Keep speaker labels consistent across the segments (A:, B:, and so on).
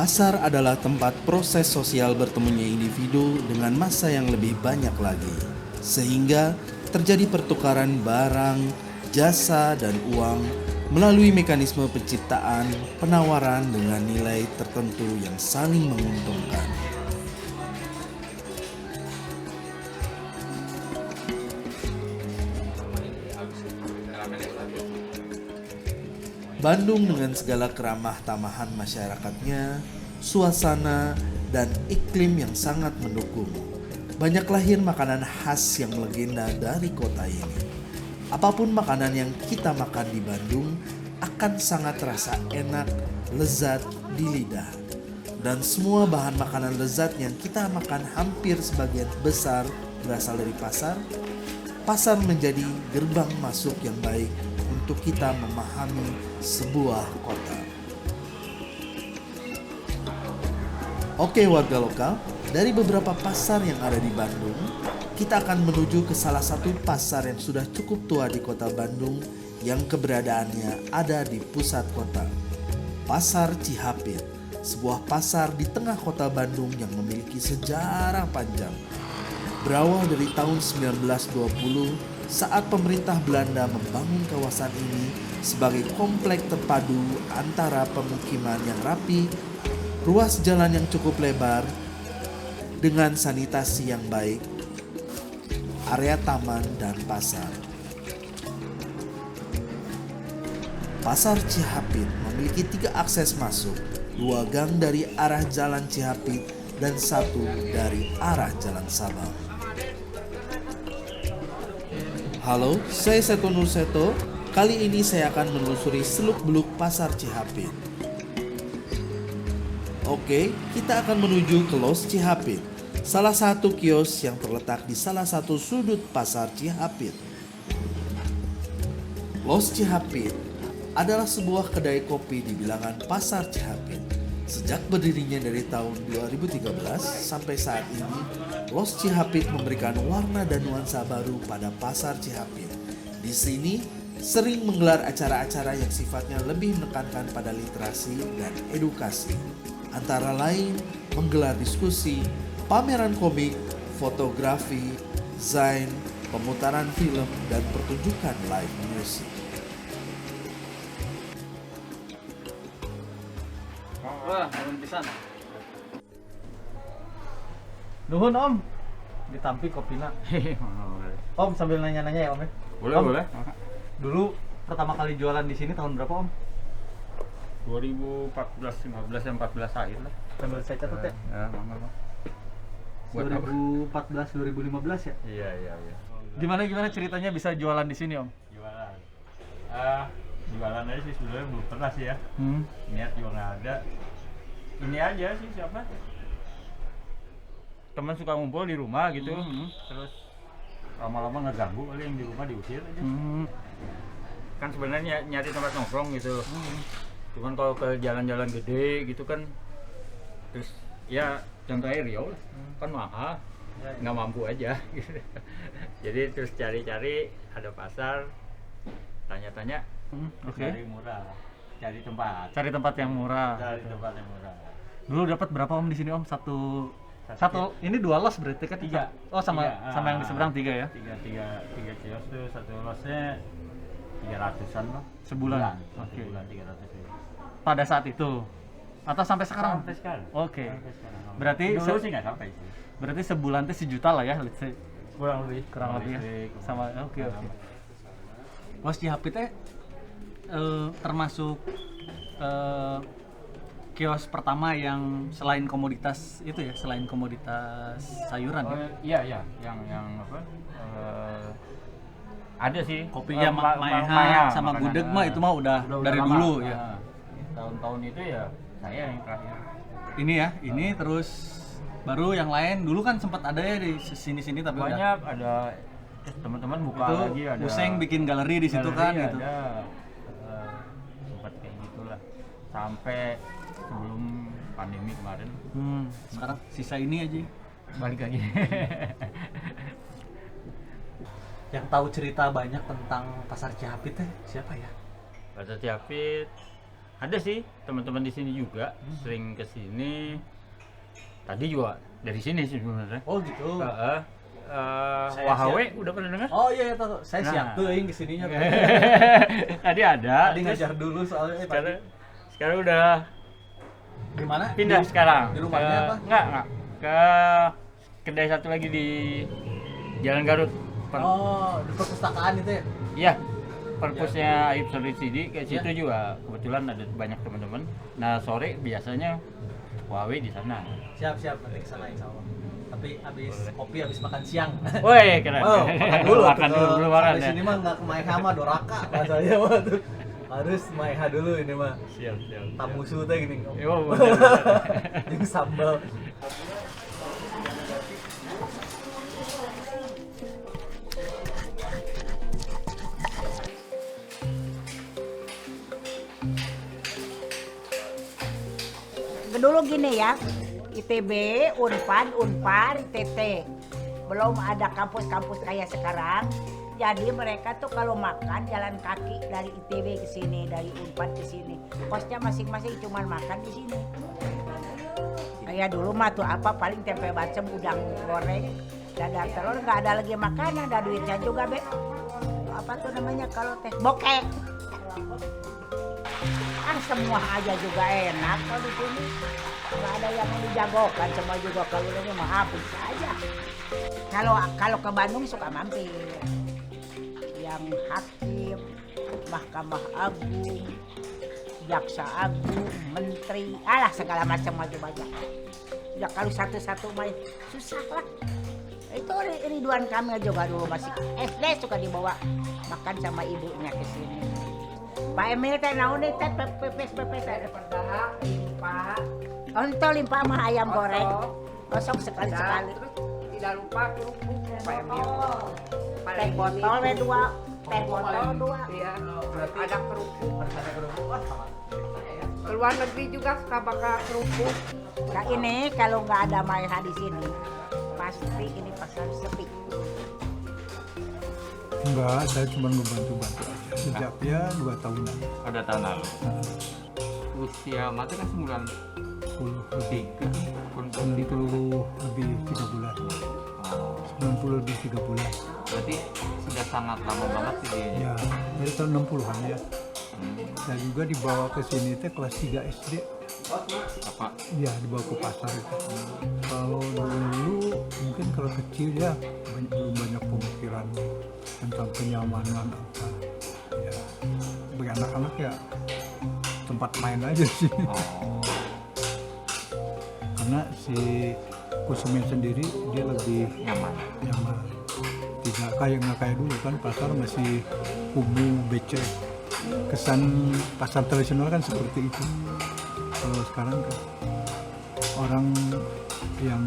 A: Pasar adalah tempat proses sosial bertemunya individu dengan massa yang lebih banyak lagi, sehingga terjadi pertukaran barang, jasa, dan uang melalui mekanisme penciptaan penawaran dengan nilai tertentu yang saling menguntungkan. Bandung dengan segala keramah tamahan masyarakatnya, suasana, dan iklim yang sangat mendukung. Banyak lahir makanan khas yang melegenda dari kota ini. Apapun makanan yang kita makan di Bandung akan sangat terasa enak, lezat di lidah. Dan semua bahan makanan lezat yang kita makan hampir sebagian besar berasal dari pasar. Pasar menjadi gerbang masuk yang baik untuk kita memahami sebuah kota. Oke warga lokal, dari beberapa pasar yang ada di Bandung, kita akan menuju ke salah satu pasar yang sudah cukup tua di kota Bandung yang keberadaannya ada di pusat kota. Pasar Cihapit, sebuah pasar di tengah kota Bandung yang memiliki sejarah panjang. Berawal dari tahun 1920 saat pemerintah Belanda membangun kawasan ini sebagai komplek terpadu antara pemukiman yang rapi, ruas jalan yang cukup lebar, dengan sanitasi yang baik, area taman, dan pasar. Pasar Cihapit memiliki 3 akses masuk, 2 gang dari arah jalan Cihapit dan 1 dari arah jalan Sabang. Halo, saya Seto Nurseto. Kali ini saya akan menelusuri seluk-beluk Pasar Cihapit. Oke, kita akan menuju ke Los Cihapit, salah satu kios yang terletak di salah satu sudut Pasar Cihapit. Los Cihapit adalah sebuah kedai kopi di bilangan Pasar Cihapit. Sejak berdirinya dari tahun 2013 sampai saat ini, Los Cihapit memberikan warna dan nuansa baru pada Pasar Cihapit. Di sini sering menggelar acara-acara yang sifatnya lebih menekankan pada literasi dan edukasi. Antara lain menggelar diskusi, pameran komik, fotografi, desain, pemutaran film, dan pertunjukan live music.
B: Wah, nuhun pisan. Nuhun Om, ditampi kopina. Om sambil nanya-nanya ya Om ya.
C: Boleh,
B: Om,
C: boleh.
B: Dulu pertama kali jualan di sini tahun berapa Om?
C: 2014, 15, 14 akhir lah.
B: Sambil saya catat ya.
C: Ya, mangga. Buat apa?
B: 2014 2015 ya.
C: Iya.
B: Gimana ceritanya bisa jualan di sini Om?
C: Jualan. Jualan aja sih sebenarnya belum pernah sih ya. Niat juga nggak ada. Ini aja sih siapa? Teman suka ngumpul di rumah gitu. Terus lama-lama ngeganggu kali yang di rumah diusir aja. Kan sebenarnya nyari tempat nongkrong gitu. Cuman kalau ke jalan-jalan gede gitu kan, terus ya contohnya Riau lah, kan mahal, nggak mampu aja. Jadi terus cari-cari ada pasar, tanya-tanya, cari murah, cari tempat
B: yang murah.
C: cari tempat yang murah.
B: Dulu dapat berapa Om di sini Om? Satu ini 2 los berarti kan?
C: 3.
B: Oh sama
C: Tiga.
B: sama yang di seberang 3 ya?
C: Tiga kios tuh, satu losnya 300-an lah.
B: Sebulan?
C: Oke.
B: Oke.
C: Sebulan 300 ribu.
B: Pada saat itu atau sampai sekarang?
C: Sampai sekarang.
B: Oke.
C: Sampai sekarang.
B: Berarti
C: dulu sih nggak sampai sih.
B: Berarti sebulan teh 1 juta lah ya, let's say.
C: Kurang lebih.
B: Kurang lebih ya. Sama oke. Los Cihapit teh termasuk kios pertama yang selain komoditas itu ya, selain komoditas sayuran ya.
C: Iya, yang apa? Ada sih.
B: Kopinya Maeha sama gudeg mah itu mah udah dari
C: lama.
B: dulu ya.
C: Tahun-tahun itu ya saya yang terakhir.
B: Ini ya, ini terus baru yang lain dulu kan sempat ada ya di sini-sini tapi udah.
C: Banyak ada teman-teman buka
B: Itu
C: lagi ada.
B: Useng bikin galeri di situ kan gitu.
C: Ada. Sempat kayak gitulah. Sampai sebelum pandemi kemarin.
B: Sekarang sisa ini aja.
C: Balik lagi.
B: Yang tahu cerita banyak tentang Pasar Cihapit teh siapa ya?
C: Pasar Cihapit Ada sih teman-teman di sini juga sering ke sini. Tadi juga dari sini sih sebenarnya.
B: Oh gitu. Saya
C: Wahawe
B: siap.
C: udah pernah dengar?
B: Oh iya tahu. Saya
C: Nah.
B: siap tuh yang kesininya.
C: Tadi ada.
B: Tadi
C: terus
B: ngajar dulu soalnya
C: sekarang udah
B: gimana?
C: pindah sekarang.
B: Di rumahnya apa?
C: Enggak. Ke kedai satu lagi di Jalan Garut.
B: Oh, di perpustakaan itu ya?
C: Iya. Perpusnya Aib Solisidi ke situ juga kebetulan ada banyak teman-teman. Nah, sore biasanya Wawe di sana.
B: Siap nanti kesana insya Allah. Tapi habis kopi, habis makan siang.
C: Woi, keren.
B: Oh, makan dulu.
C: Makan dulu, belum makan
B: Di
C: ya.
B: sini mah nggak ke Maeha mah doraka rasanya mah tuh. Harus Maeha dulu ini mah.
C: Siap.
B: Tamusu teh gini.
C: Oh, bener.
B: Yang sambal.
D: Dulu gini ya, ITB, Unpad, Unpar, ITT. Belum ada kampus-kampus kayak sekarang. Jadi mereka tuh kalau makan jalan kaki dari ITB ke sini, dari Unpad ke sini. Kosnya masing-masing cuma makan di sini. Kayak dulu mah tuh apa paling tempe bacem, udang goreng, dadar telur, nggak ada lagi makanan, ada duitnya juga be. Apa tuh namanya kalau teh bokeh. Semua aja juga enak kalau di sini. Nggak ada yang dijagokan, semua juga kalau ini mah habis aja. Kalau ke Bandung suka mampir. Yang hakim, Mahkamah Agung, Jaksa Agung, Menteri, alah segala macam aja banyak. Ya kalau satu-satu mah susah lah. Itu Ridwan Kamil juga dulu masih SD suka dibawa makan sama ibunya ke sini. Pak Emil teh naon teh pepes ada perdah, limpa. Untuk limpa mah ayam goreng. Gosok sekali-sekali.
E: Terus tidak lupa kerupuk Pak Emil.
D: Teh botol we dua. Teh botol dua.
E: Iya, ada kerupuk. Ke luar negeri juga suka bakar kerupuk.
D: Nah ini kalau nggak ada Maeha di sini, pasti ini pasar sepi.
F: Enggak, saya cuma ngebantu-bantu aja. Sejak ya 2 tahunan.
G: Pada tahun lalu. Usia mati kan
F: 10
G: lebih.
F: lebih 3 bulan.
G: Oh,
F: 90 lebih 3 bulan.
G: berarti sudah sangat lama banget sih dia.
F: Ya, dari tahun 60-an ya. Saya juga dibawa ke sini teh kelas 3 SD.
G: Apa?
F: Ya, dibawa ke pasar itu. Kalau dulu mungkin kalau kecil ya belum banyak pemikiran tentang kenyamanan apa. Ya, bagi anak-anak ya tempat main aja sih.
G: Oh,
F: Karena si konsumen sendiri dia lebih
G: nyaman.
F: nyaman. Tidak nggak kayak dulu kan pasar masih kumuh becek. Kesan pasar tradisional kan seperti itu. Kalau sekarang kan orang yang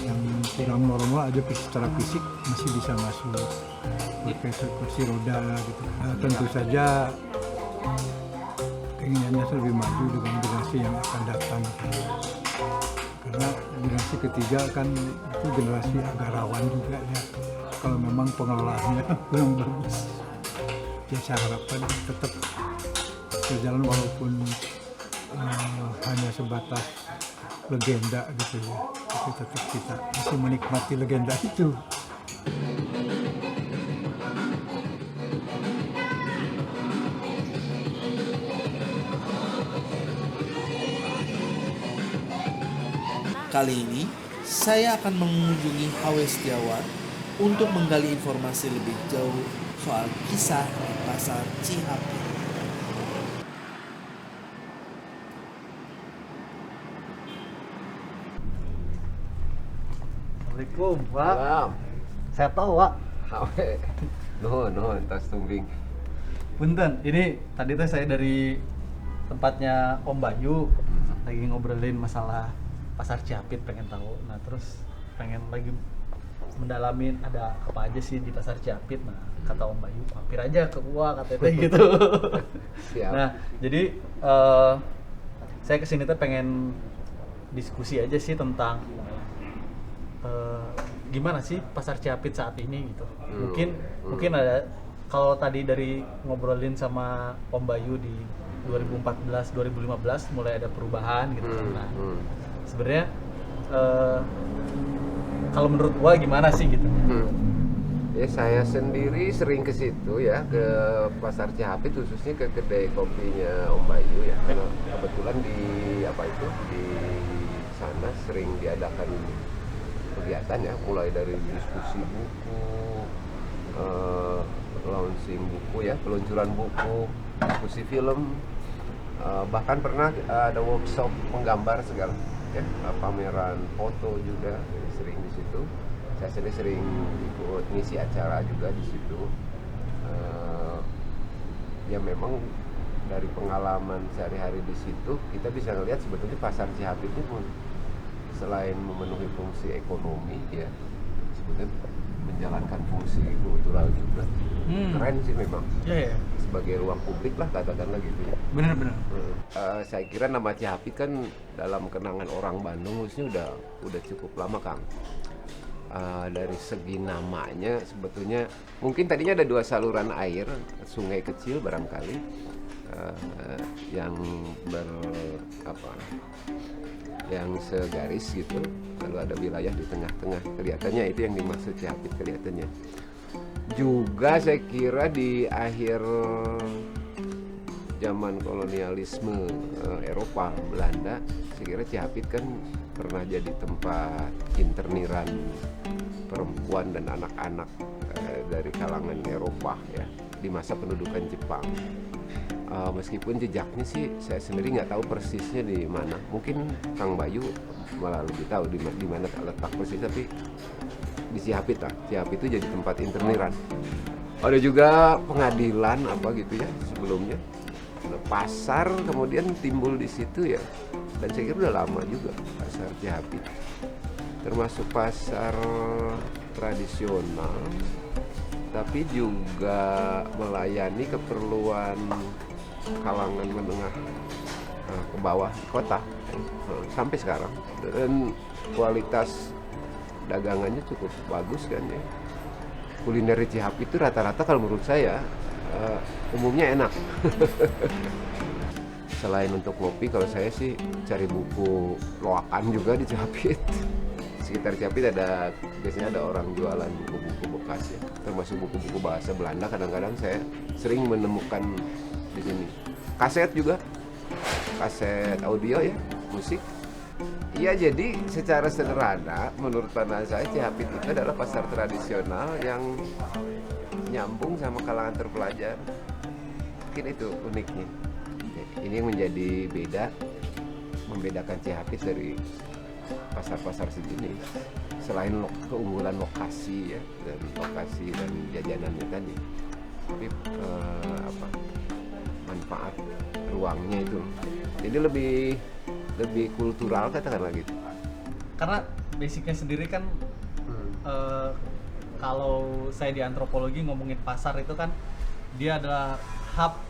F: yang kurang normal aja secara fisik masih bisa masuk pakai kursi roda gitu. Nah, tentu saja keinginannya lebih maju dengan generasi yang akan datang. Karena generasi ketiga kan itu generasi agak rawan juga ya. Kalau memang pengelolaannya belum bagus. Ya saya harapkan tetap berjalan walaupun hanya sebatas legenda gitu ya. Tapi tetap kita masih menikmati legenda itu.
A: Kali ini saya akan mengunjungi HW Setiawan untuk menggali informasi lebih jauh soal kisah di Pasar Cihapit.
B: Assalamualaikum, Pak. Saya tahu, Pak.
H: Nuhun, tas tumbling.
B: Punten, ini tadi teh saya dari tempatnya Om Bayu lagi ngobrolin masalah Pasar Cihapit, pengen tahu. Nah, terus pengen lagi mendalamin ada apa aja sih di Pasar Cihapit. Nah, kata Om Bayu, mampir aja ke gua katanya teh gitu.
H: Siap.
B: Nah, jadi saya kesini teh pengen diskusi aja sih tentang gimana sih Pasar Cihapit saat ini gitu. Mungkin ada kalau tadi dari ngobrolin sama Om Bayu di 2014 2015 mulai ada perubahan gitu kan. Nah,
H: Hmm.
B: sebenarnya kalau menurut gua gimana sih gitu?
H: Ya saya sendiri sering ke situ ya, ke Pasar Cihapit, khususnya ke kedai kopinya Om Bayu ya. Karena kebetulan di sana sering diadakan kegiatan ya, mulai dari diskusi buku, launching buku ya, peluncuran buku, diskusi film, bahkan pernah ada workshop menggambar segala ya, pameran foto juga sering di situ. Saya sendiri sering ikut ngisi acara juga di situ. Ya memang dari pengalaman sehari-hari di situ kita bisa ngelihat sebetulnya Pasar Cihapit itu selain memenuhi fungsi ekonomi ya, sebetulnya menjalankan fungsi kultural juga. Keren sih memang.
B: Iya.
H: Sebagai ruang publik lah katakanlah gitu ya.
B: Bener-bener.
H: Saya kira nama Cihapit kan dalam kenangan orang Bandung khususnya udah cukup lama, Kang. Dari segi namanya sebetulnya mungkin tadinya ada 2 saluran air, sungai kecil barangkali yang yang segaris gitu, lalu ada wilayah di tengah-tengah, kelihatannya itu yang dimaksud Cihapit kelihatannya. Juga saya kira di akhir zaman kolonialisme Eropa Belanda, saya kira Cihapit kan pernah jadi tempat interniran perempuan dan anak-anak dari kalangan Eropa ya di masa pendudukan Jepang. Meskipun jejaknya sih saya sendiri nggak tahu persisnya di mana. Mungkin Kang Bayu malah lebih tahu di mana letak persis, tapi di Cihapit lah. Cihapit itu jadi tempat interniran. Ada juga pengadilan apa gitu ya sebelumnya. Ada pasar kemudian timbul di situ ya. Dan saya kira udah lama juga Pasar Cihapit. Termasuk pasar tradisional, tapi juga melayani keperluan kalangan menengah ke bawah kota sampai sekarang, dan kualitas dagangannya cukup bagus kan ya. Kuliner di Cihapit itu rata-rata kalau menurut saya umumnya enak. Selain untuk kopi, kalau saya sih cari buku loakan juga di Cihapit. Sekitar Cihapit biasanya ada orang jualan buku-buku bekas ya, termasuk buku-buku bahasa Belanda. Kadang-kadang saya sering menemukan di sini. Kaset juga, kaset audio ya, musik. Iya, jadi secara sederhana menurut pandangan saya Cihapit itu adalah pasar tradisional yang nyambung sama kalangan terpelajar. Mungkin itu uniknya. Ini yang menjadi membedakan Cihapit dari pasar-pasar sejenis. Selain keunggulan lokasi ya, dan jajanannya tadi, tapi manfaat ruangnya itu. Jadi lebih kultural katakanlah gitu.
B: Karena basicnya sendiri kan kalau saya di antropologi ngomongin pasar itu kan dia adalah hub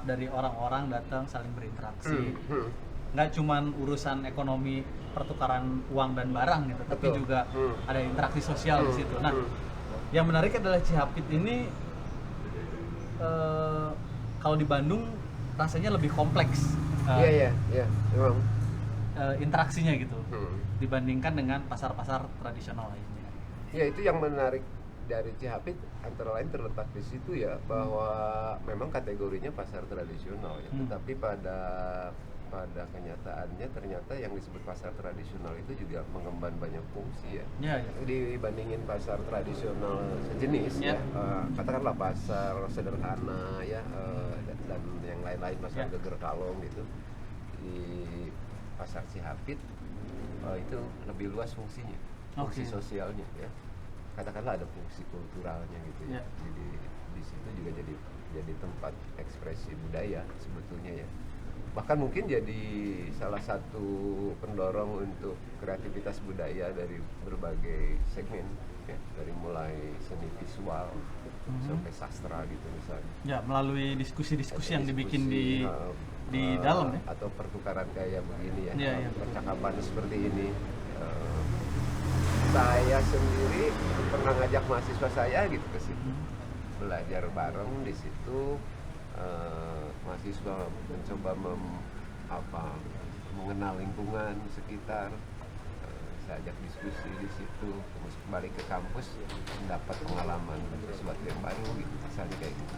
B: dari orang-orang datang saling berinteraksi. Nggak cuman urusan ekonomi pertukaran uang dan barang gitu, tapi
H: Betul.
B: juga ada interaksi sosial di situ. Nah, yang menarik adalah Cihapit ini kalau di Bandung rasanya lebih kompleks.
H: Iya, memang.
B: Interaksinya gitu dibandingkan dengan pasar-pasar tradisional lainnya.
H: Ya, itu yang menarik dari Cihapit, antara lain terletak di situ ya, bahwa memang kategorinya pasar tradisional ya, tetapi pada kenyataannya ternyata yang disebut pasar tradisional itu juga mengemban banyak fungsi ya.
B: Ya.
H: Dibandingin pasar tradisional sejenis ya, katakanlah pasar sederhana ya, dan yang lain-lain, pasar Geger Kalong gitu. Di pasar Cihapit itu lebih luas fungsinya, fungsi sosialnya ya. Katakanlah ada fungsi kulturalnya gitu ya. Jadi di situ juga jadi tempat ekspresi budaya sebetulnya ya. Bahkan mungkin jadi salah satu pendorong untuk kreativitas budaya dari berbagai segmen ya, dari mulai seni visual sampai sastra gitu misalnya.
B: Ya, melalui diskusi-diskusi yang dibikin di dalam ya,
H: atau pertukaran kayak begini ya,
B: Ya.
H: percakapan seperti ini. Saya sendiri pernah ngajak mahasiswa saya gitu ke situ, belajar bareng di situ. mahasiswa mencoba mengenal lingkungan sekitar. Saya ajak diskusi di situ, terus balik ke kampus mendapat pengalaman sesuatu yang baru gitu, misalnya kayak gitu.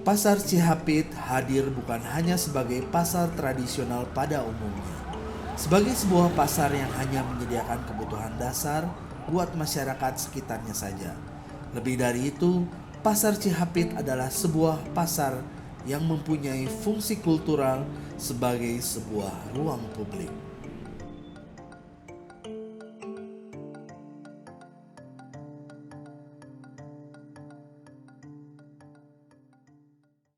A: Pasar Cihapit hadir bukan hanya sebagai pasar tradisional pada umumnya, sebagai sebuah pasar yang hanya menyediakan kebutuhan dasar buat masyarakat sekitarnya saja. Lebih dari itu, Pasar Cihapit adalah sebuah pasar yang mempunyai fungsi kultural sebagai sebuah ruang publik.